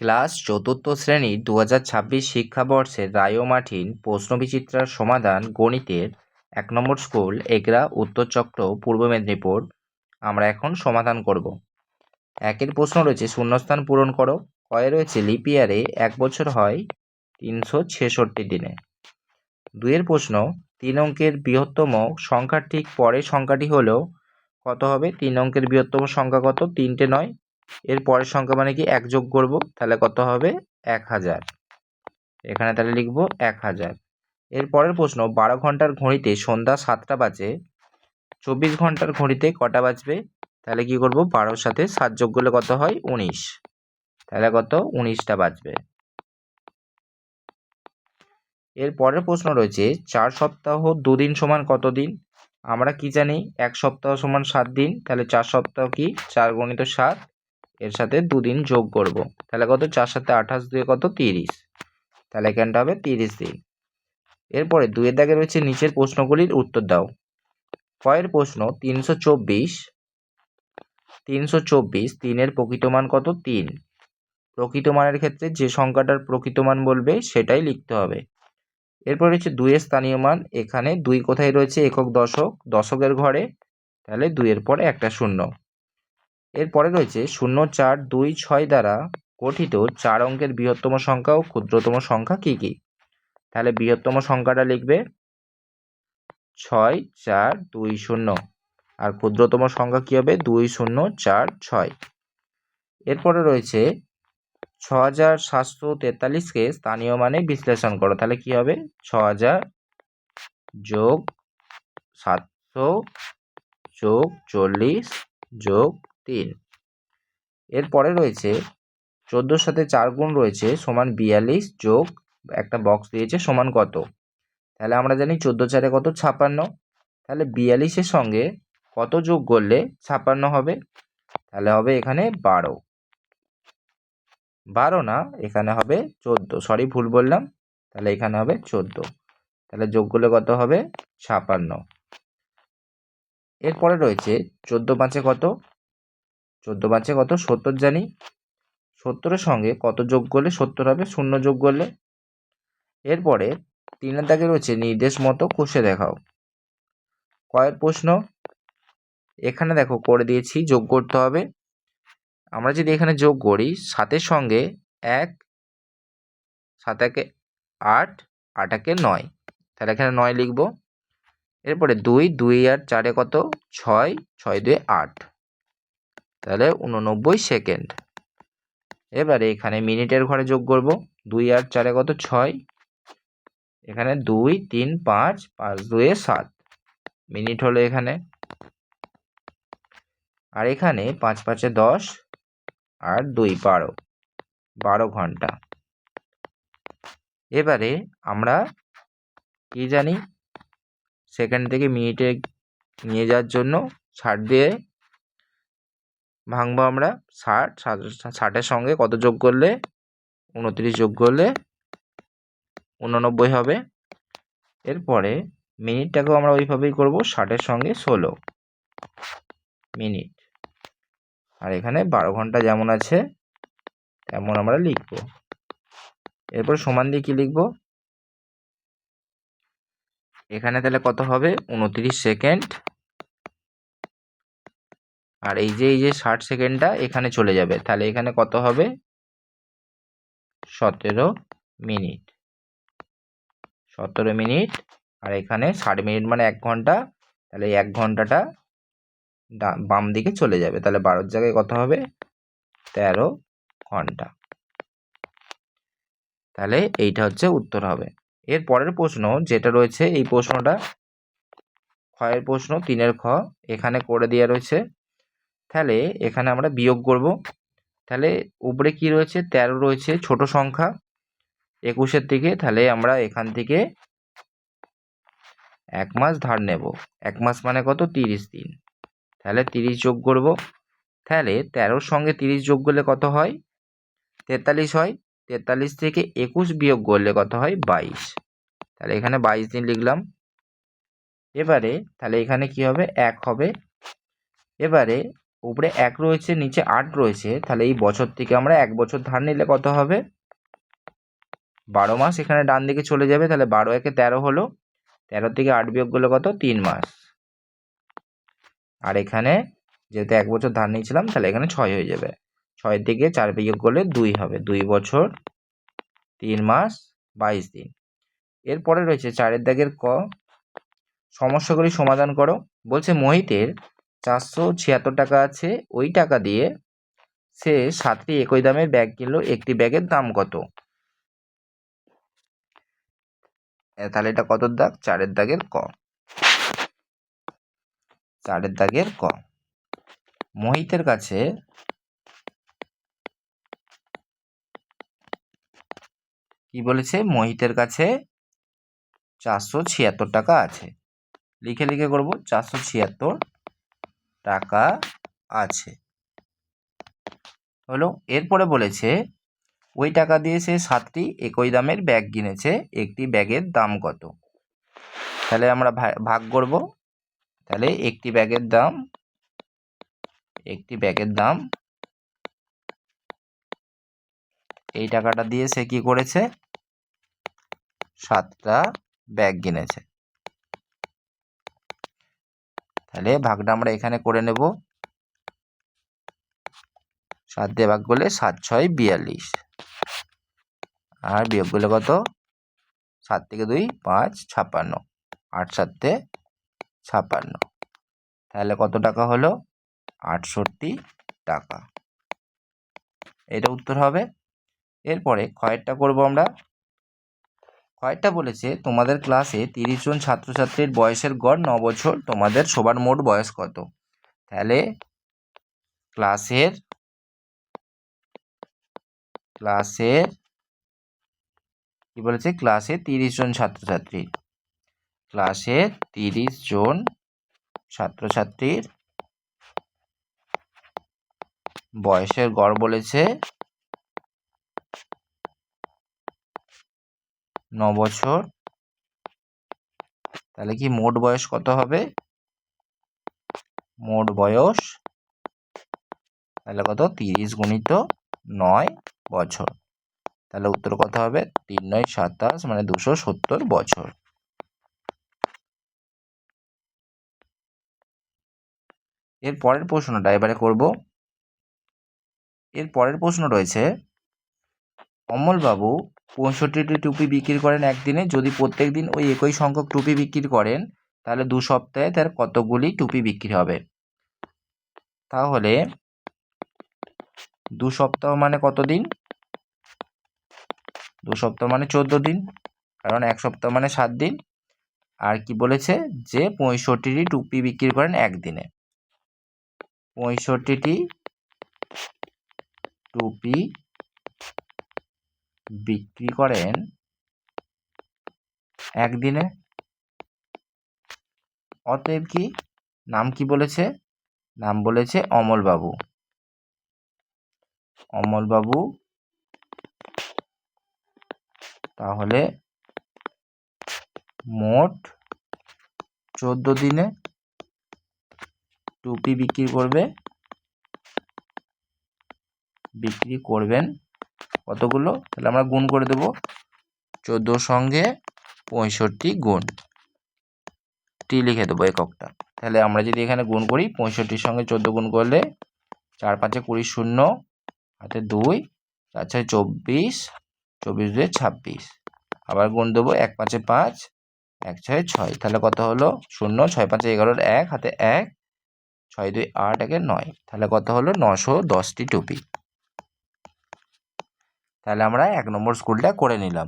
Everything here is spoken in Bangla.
ক্লাস চতুর্থ শ্রেণীর 2026 শিক্ষাবর্ষের রায় ও মার্টিন প্রশ্নবিচিত্রার সমাধান গণিতের 1 নম্বর স্কুল এগরা উত্তরচক্র পূর্ব মেদিনীপুর আমরা এখন সমাধান করব। একের প্রশ্ন রয়েছে শূন্যস্থান পূরণ করো। কয়ে রয়েছে লিপ ইয়ারে 1 বছর হয় 366 দিনে। দুইয়ের প্রশ্ন 3 অঙ্কের বৃহত্তম সংখ্যার ঠিক পরের সংখ্যাটি হলেও কত হবে? 3 অঙ্কের বৃহত্তম সংখ্যা কত? 3টে নয়। এর পরের সংখ্যা মানে কি 1 যোগ করব, তাহলে কত হবে? 1000। এখানে তাহলে লিখব 1000। এর পরের প্রশ্ন 12 ঘন্টার ঘড়িতে সন্ধ্যা 7টা বাজে, 24 ঘন্টার ঘড়িতে কটা বাজবে? তাহলে কি করব, 12-র সাথে 7 যোগ করলে কত হয়? 19। তাহলে কত? 19টা বাজবে। এর পরের প্রশ্ন রয়েছে 4 সপ্তাহ 2 দিন সমান কত দিন? আমরা কি জানি 1 সপ্তাহ সমান 7 দিন, তাহলে 4 সপ্তাহ কি 4 গুণিত 7, এর সাথে 2 দিন যোগ করব, তাহলে কত? 4 সাথে 28, 2 কত? 30। তাহলে এখানটা হবে 30 দিন। এরপরে 2 এর দাগে রয়েছে নিচের প্রশ্নগুলির উত্তর দাও। কয়ের প্রশ্ন 324, 3 এর প্রকৃত মান কত? 3। প্রকৃত মানের ক্ষেত্রে যে সংখ্যাটার প্রকৃত মান বলবে সেটাই লিখতে হবে। এরপর রয়েছে 2 এর স্থানীয় মান। এখানে 2 কোথায় রয়েছে? একক দশক, দশকের ঘরে, তাহলে 2 এর পরে একটা শূন্য। এরপরে রয়েছে 0, 4, 2, 6 দ্বারা গঠিত 4 অঙ্কের বৃহত্তম সংখ্যা ও ক্ষুদ্রতম সংখ্যা কি কি? তাহলে বৃহত্তম সংখ্যাটা লিখবে 6, 4, 2, 0, আর ক্ষুদ্রতম সংখ্যা কি হবে? 2, 0, 4, 6। এরপরে রয়েছে 6743-কে স্থানীয় মানে বিশ্লেষণ করো। তাহলে কি হবে? 6000 যোগ 700 যোগ 40 যোগ 3। এরপরে রয়েছে 14-র সাথে 4 গুণ রয়েছে সমান 42 যোগ একটা বক্স দিয়েছে সমান কত? তাহলে আমরা জানি 14 4 কত? 56। তাহলে 42-এর সঙ্গে কত যোগ করলে 56 হবে? তাহলে হবে এখানে 12। 12 না, এখানে হবে 14, সরি ভুল বললাম, তাহলে এখানে হবে 14। তাহলে যোগ করলে কত হবে? 56। এরপরে রয়েছে 14 5 কত? 14 5 কত? 70 জানি। 70-এর সঙ্গে কত যোগ করলে 70 হবে? 0 যোগ করলে। এরপরে 3-এর দাগে রয়েছে নির্দেশ মতো কষে দেখাও। কয়ের প্রশ্ন? এখানে দেখো করে দিয়েছি, যোগ করতে হবে। আমরা যদি এখানে যোগ করি 7-এর সঙ্গে 1, 7 1 8, 8 1 9, তাহলে এখানে 9 লিখব। এরপরে 2, 2 আর 4 কত? 6, 6 2 8, তাহলে 89 সেকেন্ড। এবারে এখানে মিনিটের ঘরে যোগ করব। 2 আর 4 কত? 6, এখানে 2 3 5, 5 2 7 মিনিট হলো এখানে। আর এখানে 5 5 10 আর 2 12, 12 ঘন্টা। এবারে আমরা কি জানি, সেকেন্ড থেকে মিনিটে নিয়ে যাওয়ার জন্য 60 দিয়ে ভাঙবো আমরা। 60-এর সঙ্গে কত যোগ করলে? 29 যোগ করলে 89 হবে। এরপরে মিনিটটাকেও আমরা ওইভাবেই করব, 60-এর সঙ্গে 16 মিনিট। আর এখানে 12 ঘন্টা যেমন আছে তেমন আমরা লিখব। এরপর সমান দিয়ে কি লিখব? এখানে তাহলে কত হবে? 29 সেকেন্ড। আর এই যে 60 সেকেন্ডটা এখানে চলে যাবে, তাহলে এখানে কত হবে? 17 মিনিট। 17 মিনিট। আর এখানে 60 মিনিট মানে 1 ঘন্টা, তাহলে এই 1 ঘন্টাটা বাম দিকে চলে যাবে, তাহলে 12-র জায়গায় কত হবে? 13 ঘন্টা। তাহলে এইটা হচ্ছে উত্তর হবে। এর পরের প্রশ্ন যেটা রয়েছে, এই প্রশ্নটা ক্ষয়ের প্রশ্ন, 3-এর খ, এখানে করে দেওয়া রয়েছে। তাহলে এখানে আমরা বিয়োগ করব। তাহলে উপরে কি রয়েছে? 13 রয়েছে ছোট সংখ্যা 21-এর থেকে, তাহলে আমরা এখান থেকে 1 মাস ধার নেব। 1 মাস মানে কত? 30 দিন। তাহলে 30 যোগ করব। তাহলে 13-র সঙ্গে 30 যোগ করলে কত হয়? 43 হয়। 43 থেকে 21 বিয়োগ করলে কত হয়? 22। তাহলে এখানে 22 দিন লিখলাম। এবারে তাহলে এখানে কি হবে? 1 হবে। এবারে উপরে 1 রয়েছে, নিচে 8 রয়েছে, তাহলে এই বছর থেকে আমরা 1 বছর ধার নিলে কত হবে? 12 মাস এখানে ডান দিকে চলে যাবে, তাহলে 12 একে 13 হলো, 13 থেকে 8 বিয়োগ করলে কত? 3 মাস। আর এখানে যেহেতু 1 বছর ধার নিয়েছিলাম, তাহলে এখানে 6 হয়ে যাবে, 6 থেকে 4 বিয়োগ করলে 2 হবে, 2 বছর 3 মাস 22 দিন। এরপরে রয়েছে 4 দাগের ক, সমস্যাগুলি সমাধান করো। বলছে মোহিতের 476 টাকা আছে, ওই টাকা দিয়ে সে 7টি একই দামের ব্যাগ কিনলো, একটি ব্যাগের দাম কত? তাহলে এটা কত দাগ? 4 দাগের ক। 4 দাগের ক, মোহিতের কাছে কি বলেছে? মোহিতের কাছে 476 টাকা আছে, লিখে লিখে করব, 476 টাকা আছে হলো। এরপরে বলেছে ওই টাকা দিয়ে সে 7টি একই দামের ব্যাগ কিনেছে, একটি ব্যাগের দাম কত? তাহলে আমরা ভাগ করব, তাহলে একটি ব্যাগের দাম এই টাকাটা দিয়ে সে কি করেছে? 7টা ব্যাগ কিনেছে। তাহলে ভাগটা আমরা এখানে করে নেব, 7 দিয়ে ভাগ করলে 7 6 42, আর বিয়োগ করলে কত? 7 থেকে 2 5 56, 8 7 56, তাহলে কত টাকা হলো? 68 টাকা। এটা উত্তর হবে। এরপরে ক্ষয়েরটা করব আমরা। ক্ষয়েরটা বলেছে তোমাদের ক্লাসে 30 জন ছাত্রছাত্রীর বয়সের গড় 9 বছর, তোমাদের সবার মোট বয়স কত? তাহলে ক্লাসের কি বলেছে? ক্লাসে 30 জন ছাত্রছাত্রী, ক্লাসে 30 জন ছাত্রছাত্রীর বয়সের গড় বলেছে 9 বছর, তাহলে কি মোট বয়স কত হবে? মোট বয়স তাহলে কত? 30 গুণিত 9 বছর, তাহলে উত্তর কত হবে? 3 9 27, মানে 270 বছর। এর পরের প্রশ্নটা এবারে করব। এর পরের প্রশ্ন রয়েছে অমলবাবু 65টি টুপি বিক্রি করেন একদিনে, যদি প্রত্যেক দিন ওই একই সংখ্যক টুপি বিক্রি করেন, তাহলে 2 সপ্তাহে তার কতগুলি টুপি বিক্রি হবে? তাহলে 2 সপ্তাহ মানে কত দিন? 2 সপ্তাহ মানে 14 দিন, কারণ 1 সপ্তাহ মানে 7 দিন। আর কি বলেছে? যে 65টি টুপি বিক্রি করেন একদিনে, 65টি টুপি বিক্রি করেন একদিনে। অতএব কি নাম কি বলেছে? নাম বলেছে অমলবাবু। অমলবাবু তাহলে মোট 14 দিনে টুপি বিক্রি করবেন কতগুলো? তাহলে আমরা গুণ করে দেব, 14 সঙ্গে 65 গুণ টি লিখে দেবো এককটা। তাহলে আমরা যদি এখানে গুণ করি, 65 সঙ্গে 14 গুণ করলে 4 5 20, 0 হাতে 2, 4 6 24, 24 2 26, আবার গুণ দেবো 1 5 5, 1 6 6, তাহলে কত হলো? 0 6 5 11, 1 হাতে 1, 6 2 8, 1 9, তাহলে কত হলো? 910টি টুপি। তাহলে আমরা 1 নম্বর স্কুলটা করে নিলাম।